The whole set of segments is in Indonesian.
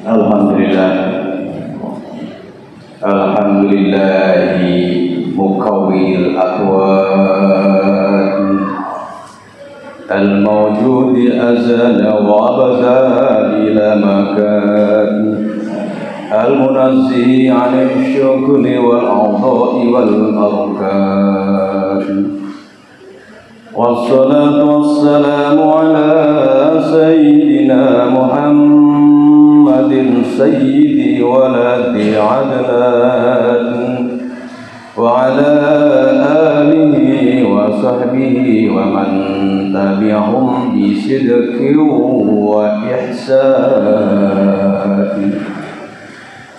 Alhamdulillah, alhamdulillahi mukawwil akwaan al-mawjudi azala wa abada ila makan al-munazzi 'anil syukri wal a'dha'i wal arkan. Wassalatu wassalamu ala sayyidina Muhammadin sayyidi waladi adnan wa ala alihi wa sahbihi wa man tabi'ahum bi sidqin wa ihsan.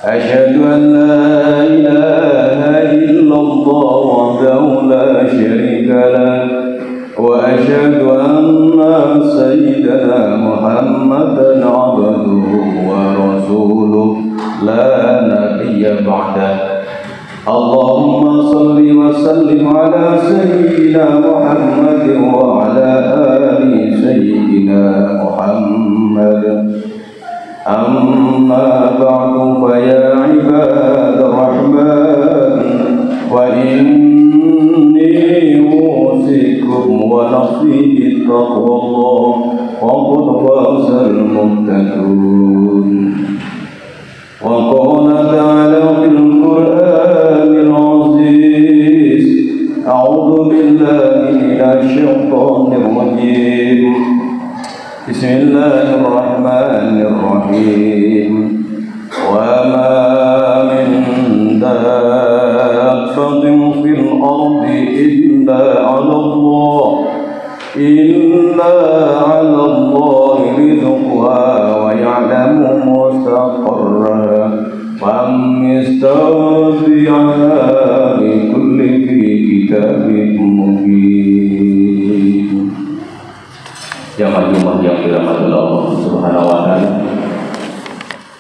Asyhadu an la ilaha illallah wahdahu la syarika lah wa asyhadu anna sayyidana Muhammadan abduhu wa rasuluh la nabiyya ba'dah. Allahumma salli wa sallim ala sayyidina Muhammad wa ala ali sayyidina Muhammad. Amma ba'du fa ya ibad ar-rahman wa inni usikum wa nafsi bittaqwallah faqad fazal muttaqun. Wa qala ta'ala fil Qur'anil 'aziz a'udzu billahi minasy syaithanir rajim. Bismillahirrahmanirrahim. Wa ma min dabbatin fil ardi illa 'ala Allah rizquha wa ya'lamu mustaqarraha wa mustawdi'aha bi kulli fi kitabin mubin. Jamaah yang dirahmati Allah Subhanahu wa taala.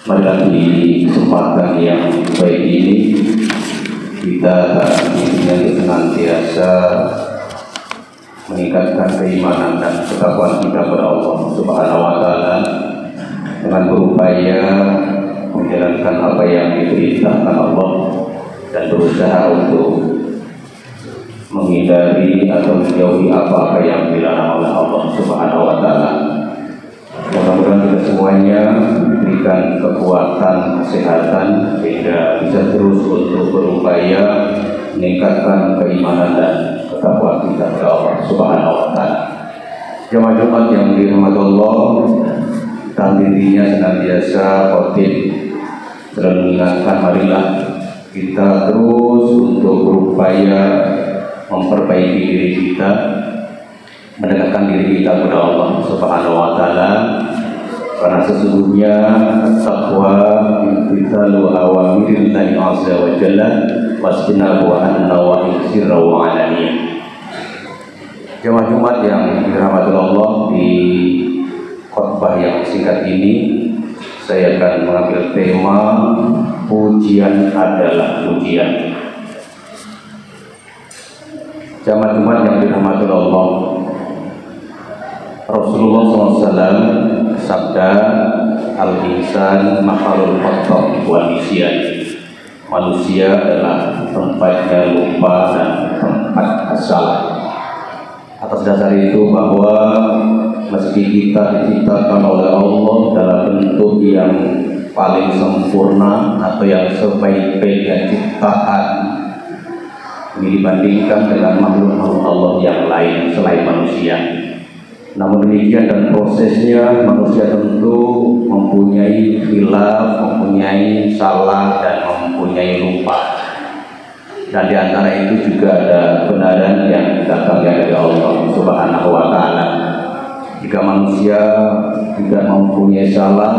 Pada di kesempatan yang baik ini kita ingin senantiasa meningkatkan keimanan dan ketakwaan kita kepada Allah Subhanahu wa taala dengan berupaya menjalankan apa yang diperintahkan Allah dan berusaha untuk menghindari atau menjauhi apa-apa yang dilarang oleh Allah Subhanahu wa taala. Mudah-mudahan kita semuanya diberikan kekuatan, kesehatan sehingga bisa terus untuk berupaya meningkatkan keimanan dan ketakwaan kita kepada Allah Subhanahu wa taala. Jemaah Jumat yang dirahmati Allah, dan dirinya senantiasa khotib selalu mengingatkan, marilah kita terus untuk berupaya memperbaiki diri kita, mendekatkan diri kita kepada Allah Subhanahu wa taala, karena sesungguhnya taqwa imtithalu awamirillahi azza wa jalla wasbinahu an nawahi sirra wa alaniyah. Jemaah Jumat yang dirahmati Allah, di khutbah yang singkat ini saya akan mengambil tema pujian adalah pujian. Jamaah Jumat yang dirahmati Allah, Rasulullah SAW sabda, al-insan makhluk khotok wa nisyan. Manusia adalah tempatnya lupa dan tempat asal. Atas dasar itu bahwa meski kita diciptakan oleh Allah dalam bentuk yang paling sempurna atau yang sebaik-baiknya ciptaan, ini dibandingkan dengan makhluk Allah yang lain selain manusia. Namun demikian dan prosesnya, manusia tentu mempunyai khilaf, mempunyai salah dan mempunyai lupa. Dan di antara itu juga ada kebenaran yang datangnya dari Allah Subhanahu wa taala. Jika manusia tidak mempunyai salah,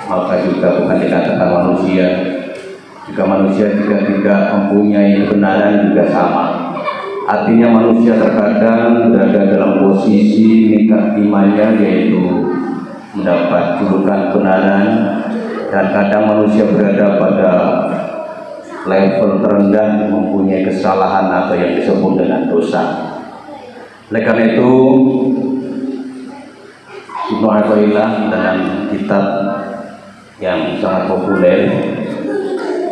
maka juga bukan dikatakan manusia. Jika manusia juga tidak mempunyai kebenaran juga sama. Artinya manusia terkadang berada dalam posisi meningkat imannya, yaitu mendapat julukan kebenaran, dan kadang manusia berada pada level terendah mempunyai kesalahan atau yang disebut dengan dosa. Oleh karena itu Ibnu Athaillah dalam kitab yang sangat populer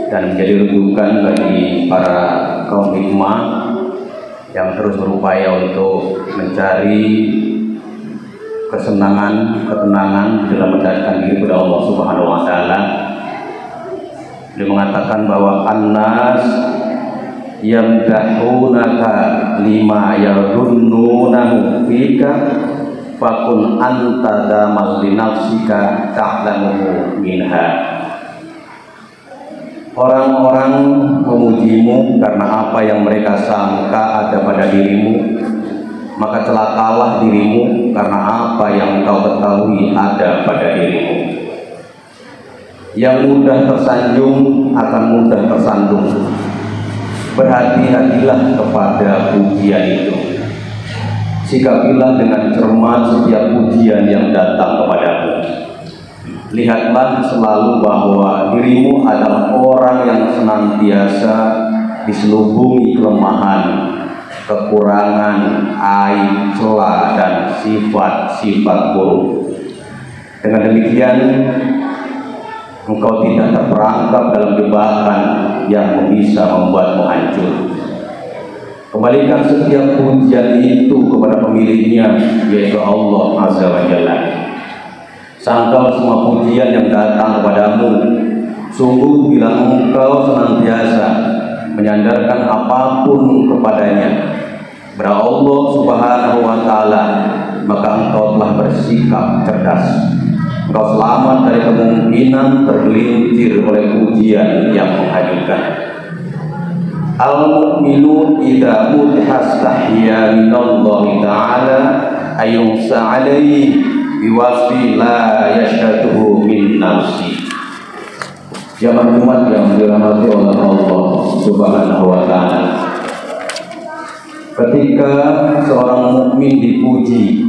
dan menjadi rujukan bagi para kaum hikmah yang terus berupaya untuk mencari kesenangan, ketenangan dalam mendekatkan diri kepada Allah Subhanahu wa taala. Dia mengatakan bahwa annas yamdahunaka lima yadunnunahu fika fakun anta damal li nafsika ta'lamuhu minha. Orang-orang memujimu karena apa yang mereka sangka ada pada dirimu, maka celakalah dirimu karena apa yang kau ketahui ada pada dirimu. Yang mudah tersanjung akan mudah tersandung. Berhati-hatilah kepada pujian itu. Sikapilah dengan cermat setiap pujian yang datang kepadamu. Lihatlah selalu bahwa dirimu adalah orang yang senantiasa diselubungi kelemahan, kekurangan, aib, celah, dan sifat-sifat buruk. Dengan demikian, engkau tidak terperangkap dalam jebakan yang bisa membuatmu hancur. Kembalikan setiap pujian itu kepada pemiliknya, yaitu Allah Azza wa Jalla. Sangkal semua pujian yang datang kepadamu. Sungguh bila engkau senantiasa menyandarkan apapun kepadanya, kepada Allah Subhanahu wa taala, maka engkau telah bersikap cerdas. Engkau selamat dari kemungkinan tergelincir oleh pujian yang menghanyutkan. Al-mu'minun idza mutahastahya minallahi ta'ala ayunsa alaihi biwasfi la yashhatuhu min nafsi. Jamaah Jumat yang dirahmati oleh Allah Subhanahu wa taala. Ketika seorang mukmin dipuji,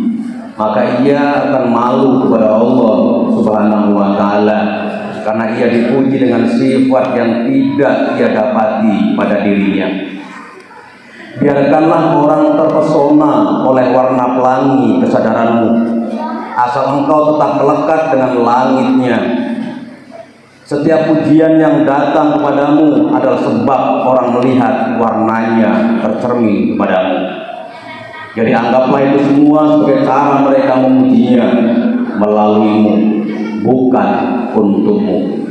maka ia akan malu kepada Allah Subhanahu wa taala karena ia dipuji dengan sifat yang tidak ia dapati pada dirinya. Biarkanlah orang terpesona oleh warna pelangi kesadaranmu, asal engkau tetap melekat dengan langitnya. Setiap pujian yang datang kepadamu adalah sebab orang melihat warnanya tercermin kepadamu. Jadi anggaplah itu semua sebagai cara mereka memujinya melaluimu, bukan untukmu.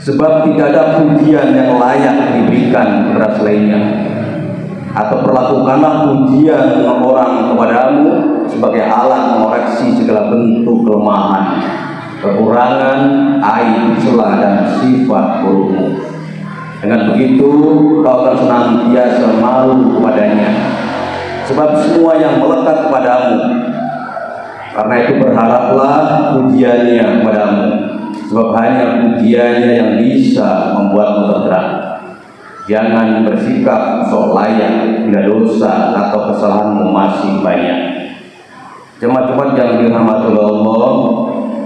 Sebab tidak ada pujian yang layak diberikan kepada selainnya. Atau perlakukanlah pujian orang kepadamu sebagai alat mengoreksi segala bentuk kelemahan, kekurangan, aib, celah, dan sifat burukmu. Dengan begitu kau akan senantiasa malu kepadanya. Sebab semua yang melekat kepadamu. Karena itu berharaplah pujiannya kepadamu. Sebab hanya pujiannya yang bisa membuatmu tergerak. Jangan bersikap sok layak bila dosa atau kesalahanmu masih banyak. Jemaat-jemaat yang dirahmati Allah,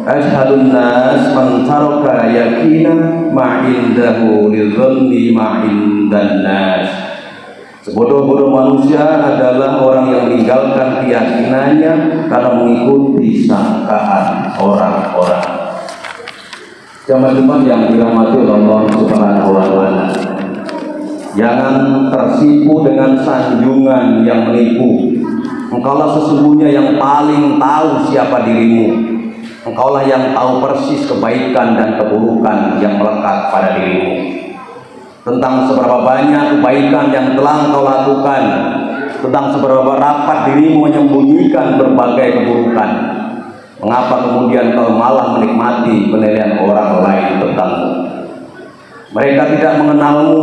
asyhadun nas man taraka yakina ma'indahu lidhanni ma'indan nas. Sebodoh-bodoh manusia adalah orang yang meninggalkan keyakinannya karena mengikuti sangkaan orang-orang. Jemaat-jemaat yang dirahmati Allah Subhanahu wa taala, jangan tersipu dengan sanjungan yang menipu. Engkaulah sesungguhnya yang paling tahu siapa dirimu. Engkaulah yang tahu persis kebaikan dan keburukan yang melekat pada dirimu. Tentang seberapa banyak kebaikan yang telah engkau lakukan, tentang seberapa rapat dirimu menyembunyikan berbagai keburukan. Mengapa kemudian kau malah menikmati penilaian orang lain tentangmu? Mereka tidak mengenalmu,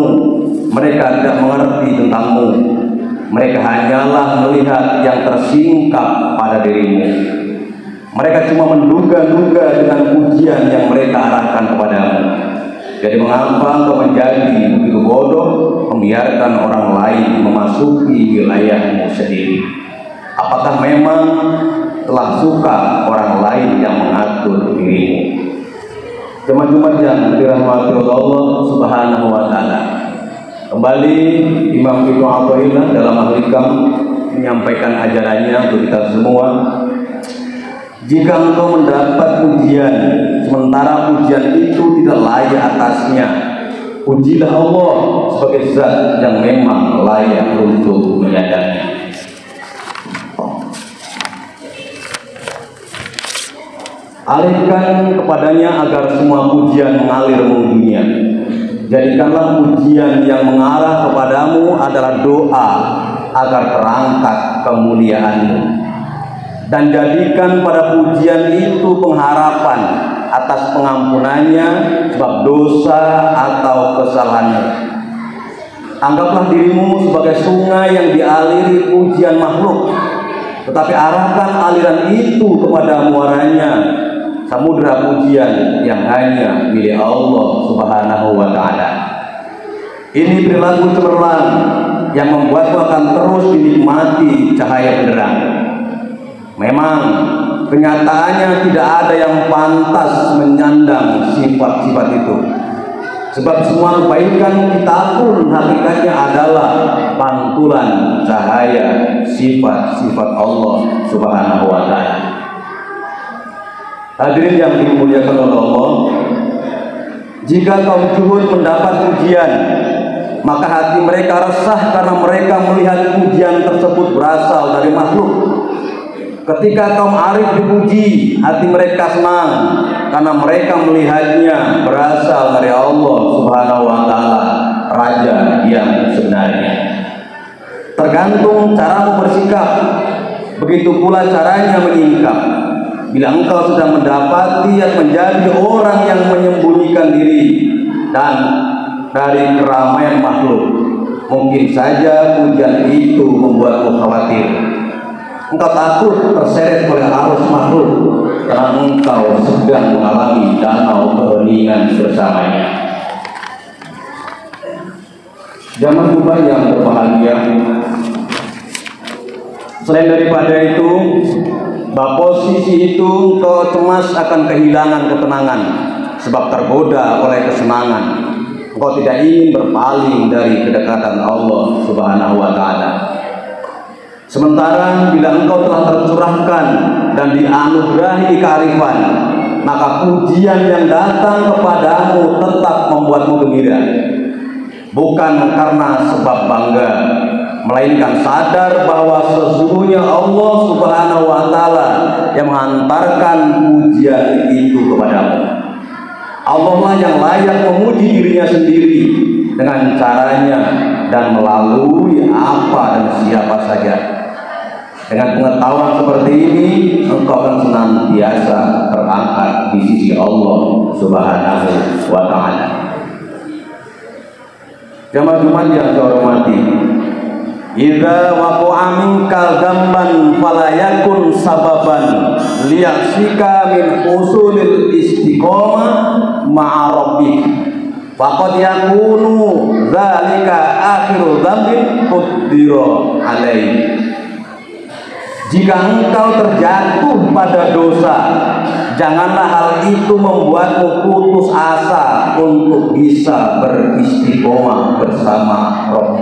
mereka tidak mengerti tentangmu. Mereka hanyalah melihat yang tersingkap pada dirimu. Mereka cuma menduga-duga dengan pujian yang mereka arahkan kepadamu. Jadi mengapa engkau menjadi begitu bodoh membiarkan orang lain memasuki wilayahmu sendiri? Apakah memang telah suka orang lain yang mengatur dirimu? Jemaat-jemaat yang dirahmati Allah Subhanahu wa taala. Kembali Imam Ibnu Athaillah dalam Al-Hikam menyampaikan ajarannya untuk kita semua. Jika engkau mendapat pujian, sementara pujian itu tidak layak atasnya, pujilah Allah sebagai zat yang memang layak untuk menyadarinya. Alihkan kepadanya agar semua pujian mengalir menujunya. Jadikanlah pujian yang mengarah kepadamu adalah doa agar terangkat kemuliaanmu. Dan jadikan pada pujian itu pengharapan atas pengampunannya sebab dosa atau kesalahanmu. Anggaplah dirimu sebagai sungai yang dialiri pujian makhluk, tetapi arahkan aliran itu kepada muaranya, samudra pujian yang hanya milik Allah Subhanahu wa Ta'ala. Ini perilaku cemerlang yang membuatmu akan terus dinikmati cahaya benderang. Memang kenyataannya tidak ada yang pantas menyandang sifat-sifat itu, sebab semua kebaikan kita pun hakikatnya adalah pantulan cahaya sifat-sifat Allah Subhanahu wa Ta'ala. Hadirin yang dimuliakan oleh Allah, jika kaum Zuhud mendapat pujian, maka hati mereka resah karena mereka melihat pujian tersebut berasal dari makhluk. Ketika kaum Arif dipuji, hati mereka senang karena mereka melihatnya berasal dari Allah Subhanahu wa Ta'ala, Raja yang sebenarnya. Tergantung caramu bersikap, begitu pula caranya menyingkap. Bila engkau sudah mendapati yang menjadi orang yang menyembunyikan diri dan dari keramaian makhluk, mungkin saja pujian itu membuatmu khawatir. Engkau takut terseret oleh arus makhluk karena engkau sedang mengalami danau keheningan bersamanya. Zaman Tuhan yang berbahagia, selain daripada itu, bahwa posisi itu engkau cemas akan kehilangan ketenangan sebab tergoda oleh kesenangan. Engkau tidak ingin berpaling dari kedekatan Allah Subhanahu wa Ta'ala. Sementara bila engkau telah tercurahkan dan dianugerahi kearifan, maka pujian yang datang kepadamu tetap membuatmu gembira, bukan karena sebab bangga, melainkan sadar bahwa sesungguhnya Allah Subhanahu wa Ta'ala yang menghantarkan pujian itu kepadamu. Allah lah yang layak memuji dirinya sendiri dengan caranya dan melalui apa dan siapa saja. Dengan pengetahuan seperti ini, engkau akan senantiasa terangkat di sisi Allah Subhanahu wa Ta'ala. Jamaah yang saya hormati, idza waqa'a minkal dzamban fala yakun sababan liyaksika min husulil istiqamah ma'a rabbik, faqad yakunu dzalika akhiru dzambin qaddira alaih. Jika engkau terjatuh pada dosa, janganlah hal itu membuatmu putus asa untuk bisa beristiqomah bersama Rabb.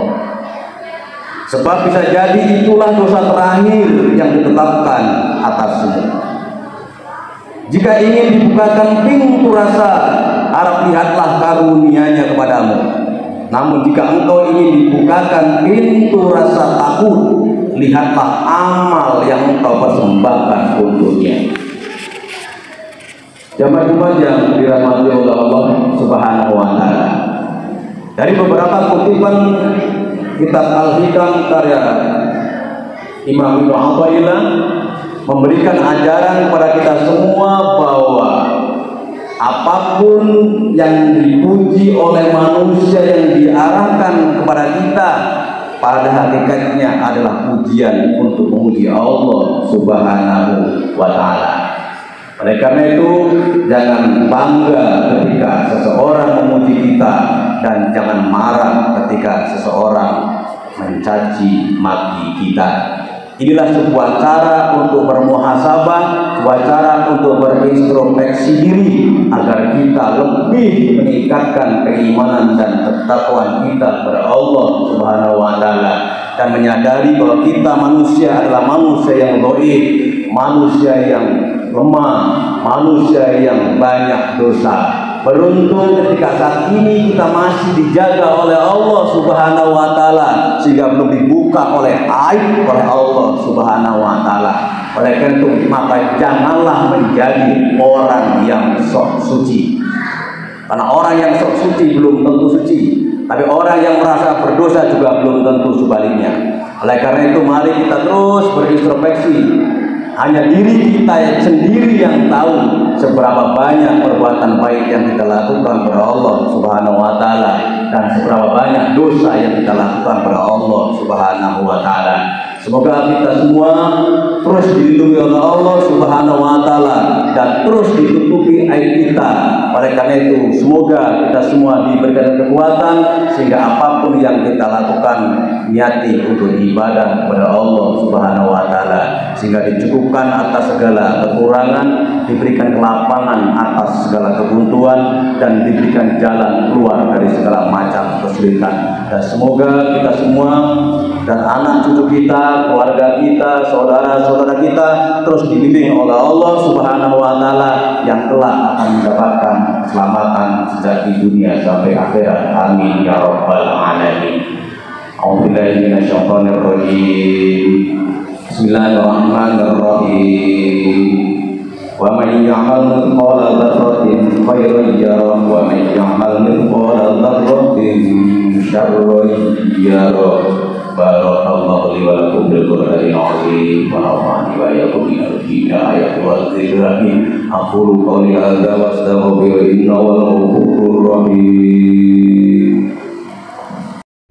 Sebab bisa jadi itulah dosa terakhir yang ditetapkan atasmu. Jika ingin dibukakan pintu rasa, harap lihatlah karunia-Nya kepadamu. Namun jika engkau ingin dibukakan pintu rasa takut, lihatlah amal yang engkau persembahkan untuknya. Jamaah yang dirahmati oleh Allah Subhanahu wa Ta'ala, dari beberapa kutipan kitab Al-Hikam karya Imam Ibnu Athaillah memberikan ajaran kepada kita semua bahwa apapun yang dipuji oleh manusia yang diarahkan kepada kita, pada hakikatnya adalah pujian untuk memuji Allah Subhanahu wa Ta'ala. Oleh karena itu, jangan bangga ketika seseorang memuji kita, dan jangan marah ketika seseorang mencaci maki kita. Inilah sebuah cara untuk bermuhasabah, sebuah cara untuk berintrospeksi diri agar kita lebih meningkatkan keimanan dan ketakwaan kita kepada Allah Subhanahu wa Ta'ala, dan menyadari bahwa kita manusia adalah manusia yang dhaif, manusia yang lemah, manusia yang banyak dosa. Beruntung ketika saat ini kita masih dijaga oleh Allah Subhanahu wa taala sehingga belum dibuka oleh aib oleh Allah Subhanahu wa taala. Oleh karena itu maka janganlah menjadi orang yang sok suci. Karena orang yang sok suci belum tentu suci, tapi orang yang merasa berdosa juga belum tentu sebaliknya. Oleh karena itu mari kita terus berintrospeksi. Hanya diri kita sendiri yang tahu seberapa banyak perbuatan baik yang kita lakukan kepada Allah Subhanahu wa taala dan seberapa banyak dosa yang kita lakukan kepada Allah Subhanahu wa taala. Semoga kita semua terus dilindungi oleh Allah Subhanahu wa taala dan terus ditutupi aib kita. Oleh karena itu, semoga kita semua diberikan kekuatan sehingga apapun yang kita lakukan niati untuk ibadah kepada Allah Subhanahu wa taala sehingga dicukupkan atas segala kekurangan, diberikan kelapangan atas segala kebuntuan dan diberikan jalan keluar dari segala macam kesulitan. Dan semoga kita semua dan anak cucu kita, keluarga kita, saudara-saudara kita terus dibimbing oleh Allah Subhanahu wa taala yang kelak akan mendapatkan keselamatan sejak di dunia sampai akhirat. Amin ya rabbal alamin. A'udzubillahi minasyaitonir rajim. Bismillahirrahmanirrahim. Wa man ya'mal mithqala dzarratin khairan yarah wa man ya'mal mithqala dzarratin syarran yarah. Barakallahu li wa lakum bil Qur'anil azim wa nafa'ani wa iyyakum minal ayati wal dzikril hakim. Aqulu qawli hadza wa astaghfiru innahu ghafurur rahim.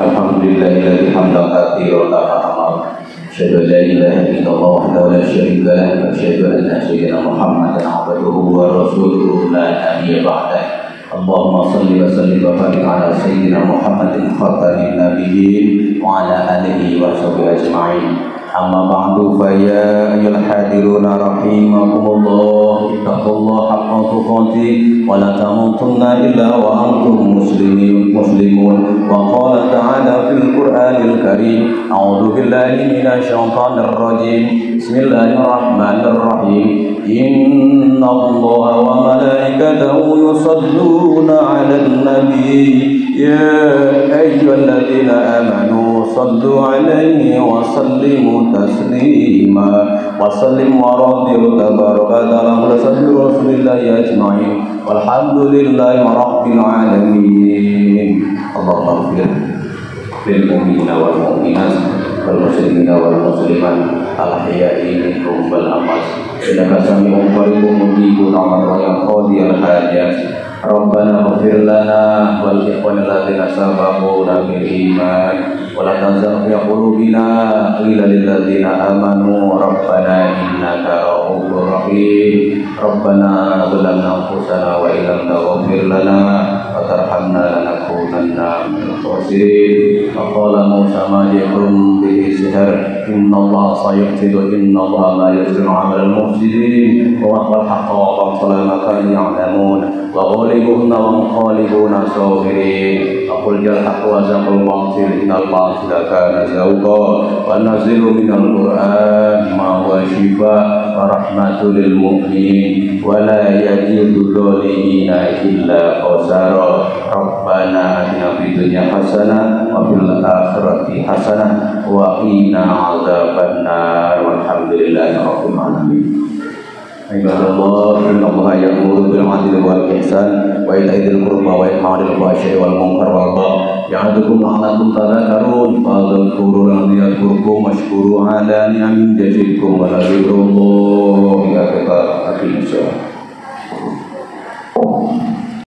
Alhamdulillahilladzi hamdan katsiran wa asyhadu an la ilaha illallah wahdahu la syarika lahu wa asyhadu anna sayyidina Muhammadan abduhu wa rasuluhu la nabiyya ba'dahu. Allahumma salli wa sallim wa barik ala sayyidina Muhammadin khatamin nabiyyin wa ala alihi wa sahbihi ajma'in. Amma ba'du fa ya ayyuhal hadiruna rahimakumullah ittaqullaha haqqa tuqatih wa la tamutunna illa wa antum muslimun wa qala ta'ala fil Qur'anil Karim a'udzu billahi minasy syaithanir rajim bismillahirrahmanirrahim innallaha wa malaikatahu yusholluna 'alan nabiy ya ayyuhalladzina amanu sallu 'alaihi wa sallimu taslima wa sallim wa radhiyu tabaraka ta'ala sallu rasulillahi ajma'in walhamdulillahi rabbil alamin. Allahumma ighfir lil mu'minina wal mu'minat wal muslimina wal muslimat al ahya'i minhum wal amwat innaka sami'un qaribun mujibud da'wat ya qadiyal hajat. Rabbana ighfir lana wal ikhwanil ladzina sabaquna bil iman wa la tazigh qulubana illa lil ladzina amanu rabbana innaka ra'ufur rahim. Rabbana zalamna anfusana wa illam taghfir lana wa tarhamna lanakunanna minal khasirin. Wa qala Musa ma yakum bihi sihr innallaha sayaqtilu innallaha la yusri'u 'amal al-mufsidin wa qala haqqa wa qala ma kanu ya'lamun wa ghalibuna wa mukhalibuna sabirin. Aqul jal haqq wa zaqul batil innal batila kana zahuqa wa nazilu minal qur'an ma huwa shifa wa rahmatul lil mu'minin wa la yajidu dhalimina illa khasara. Rabbana atina fid dunya hasanah wa fil akhirati hasanah wa qina adzabannar walhamdulillahi rabbil alamin. Ibadallah, innallaha ya'muru bil 'adli wal ihsan wa ita'i dzil qurba wa yanha 'anil fahsya'i wal munkar wal baghi ya'idzukum la'allakum tadhakkarun. Fadhkuruni yadhkurkum washkuru 'ala ni'amihi yazidkum wa la